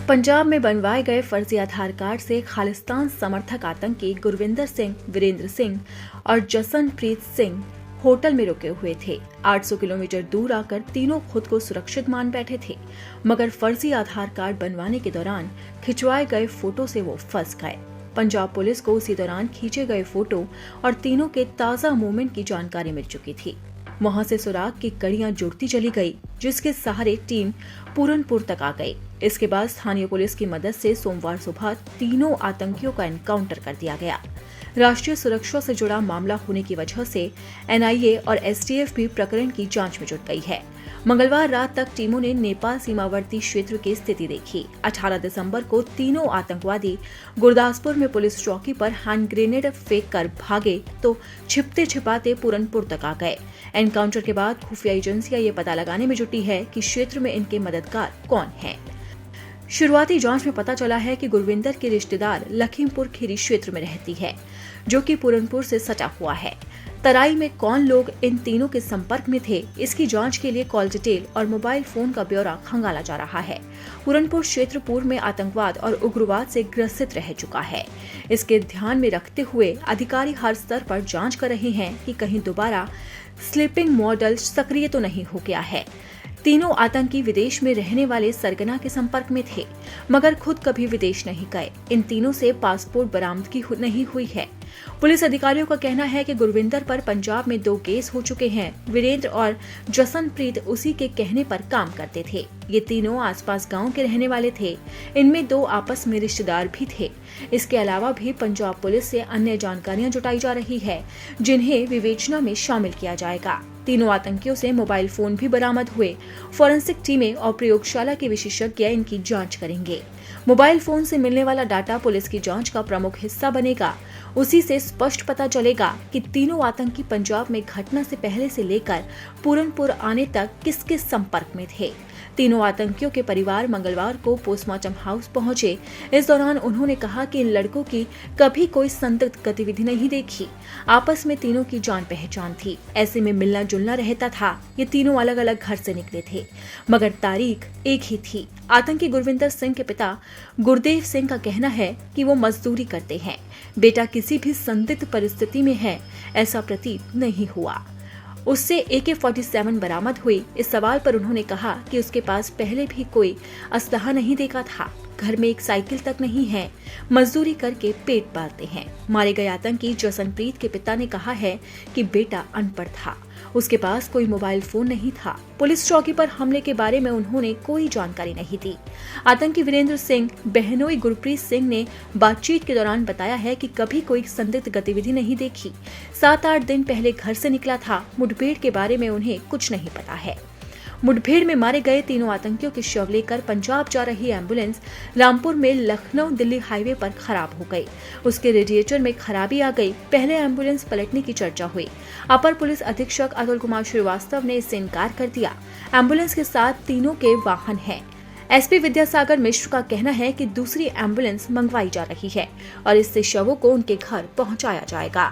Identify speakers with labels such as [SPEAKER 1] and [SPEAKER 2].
[SPEAKER 1] पंजाब में बनवाए गए फर्जी आधार कार्ड से खालिस्तान समर्थक आतंकी गुरविंदर सिंह, वीरेंद्र सिंह और जसनप्रीत सिंह होटल में रुके हुए थे। 800 किलोमीटर दूर आकर तीनों खुद को सुरक्षित मान बैठे थे, मगर फर्जी आधार कार्ड बनवाने के दौरान खिंचवाए गए फोटो से वो फंस गए। पंजाब पुलिस को उसी दौरान खींचे गए फोटो और तीनों के ताजा मूवमेंट की जानकारी मिल चुकी थी। वहां से सुराग की कड़ियां जुड़ती चली गई, जिसके सहारे टीम पूरनपुर तक आ गई। इसके बाद स्थानीय पुलिस की मदद से सोमवार सुबह तीनों आतंकियों का एनकाउंटर कर दिया गया। राष्ट्रीय सुरक्षा से जुड़ा मामला होने की वजह से एनआईए और एसटीएफ भी प्रकरण की जांच में जुट गई है। मंगलवार रात तक टीमों ने नेपाल सीमावर्ती क्षेत्र की स्थिति देखी। 18 दिसंबर को तीनों आतंकवादी गुरदासपुर में पुलिस चौकी पर हैंड ग्रेनेड फेंक कर भागे तो छिपते छिपाते पूरनपुर तक आ गए। एनकाउंटर के बाद खुफिया एजेंसियां ये पता लगाने में जुटी है कि क्षेत्र में इनके मददगार कौन हैं। शुरुआती जांच में पता चला है कि गुरविंदर के रिश्तेदार लखीमपुर खीरी क्षेत्र में रहती है, जो कि पूरनपुर से सटा हुआ है। तराई में कौन लोग इन तीनों के संपर्क में थे, इसकी जांच के लिए कॉल डिटेल और मोबाइल फोन का ब्यौरा खंगाला जा रहा है। पूरनपुर क्षेत्र पूर्व में आतंकवाद और उग्रवाद से ग्रसित रह चुका है। इसके ध्यान में रखते हुए अधिकारी हर स्तर पर जांच कर रहे हैं कि कहीं दोबारा स्लीपिंग मॉडल सक्रिय तो नहीं हो गया है। तीनों आतंकी विदेश में रहने वाले सरगना के संपर्क में थे, मगर खुद कभी विदेश नहीं गए। इन तीनों से पासपोर्ट बरामदगी नहीं हुई है। पुलिस अधिकारियों का कहना है कि गुरविंदर पर पंजाब में 2 केस हो चुके हैं। वीरेंद्र और जसनप्रीत उसी के कहने पर काम करते थे। ये तीनों आसपास गांव के रहने वाले थे। इनमें 2 आपस में रिश्तेदार भी थे। इसके अलावा भी पंजाब पुलिस से अन्य जानकारियां जुटाई जा रही है, जिन्हें विवेचना में शामिल किया जाएगा। तीनों आतंकियों से मोबाइल फोन भी बरामद हुए। फॉरेंसिक टीमें और प्रयोगशाला के विशेषज्ञ इनकी जांच करेंगे। मोबाइल फोन से मिलने वाला डाटा पुलिस की जांच का प्रमुख हिस्सा बनेगा। उसी से स्पष्ट पता चलेगा कि तीनों आतंकी पंजाब में घटना से पहले से लेकर पूरनपुर आने तक किसके संपर्क में थे। तीनों आतंकियों के परिवार मंगलवार को पोस्टमार्टम हाउस पहुंचे। इस दौरान उन्होंने कहा कि इन लड़कों की कभी कोई संदिग्ध गतिविधि नहीं देखी। आपस में तीनों की जान पहचान थी, ऐसे में मिलना जुलना रहता था। ये तीनों अलग अलग घर से निकले थे, मगर तारीख एक ही थी। आतंकी गुरविंदर सिंह के पिता गुरदेव सिंह का कहना है कि वो मजदूरी करते हैं। बेटा किसी भी संदिग्ध परिस्थिति में है, ऐसा प्रतीत नहीं हुआ। उससे AK-47 बरामद हुई। इस सवाल पर उन्होंने कहा कि उसके पास पहले भी कोई असलहा नहीं देखा था। घर में एक साइकिल तक नहीं है। मजदूरी करके पेट पालते हैं। मारे गए आतंकी जसनप्रीत के पिता ने कहा है कि बेटा अनपढ़ था, उसके पास कोई मोबाइल फोन नहीं था। पुलिस चौकी पर हमले के बारे में उन्होंने कोई जानकारी नहीं दी। आतंकी वीरेंद्र सिंह बहनोई गुरप्रीत सिंह ने बातचीत के दौरान बताया है कि कभी कोई संदिग्ध गतिविधि नहीं देखी। 7-8 दिन पहले घर से निकला था। मुठभेड़ के बारे में उन्हें कुछ नहीं पता है। मुठभेड़ में मारे गए तीनों आतंकियों के शव लेकर पंजाब जा रही एम्बुलेंस रामपुर में लखनऊ दिल्ली हाईवे पर खराब हो गई। उसके रेडिएटर में खराबी आ गई। पहले एम्बुलेंस पलटने की चर्चा हुई। अपर पुलिस अधीक्षक अतुल कुमार श्रीवास्तव ने इससे इनकार कर दिया। एम्बुलेंस के साथ तीनों के वाहन हैं। एसपी विद्यासागर मिश्र का कहना है कि दूसरी एम्बुलेंस मंगवाई जा रही है और इससे शवों को उनके घर पहुंचाया जाएगा।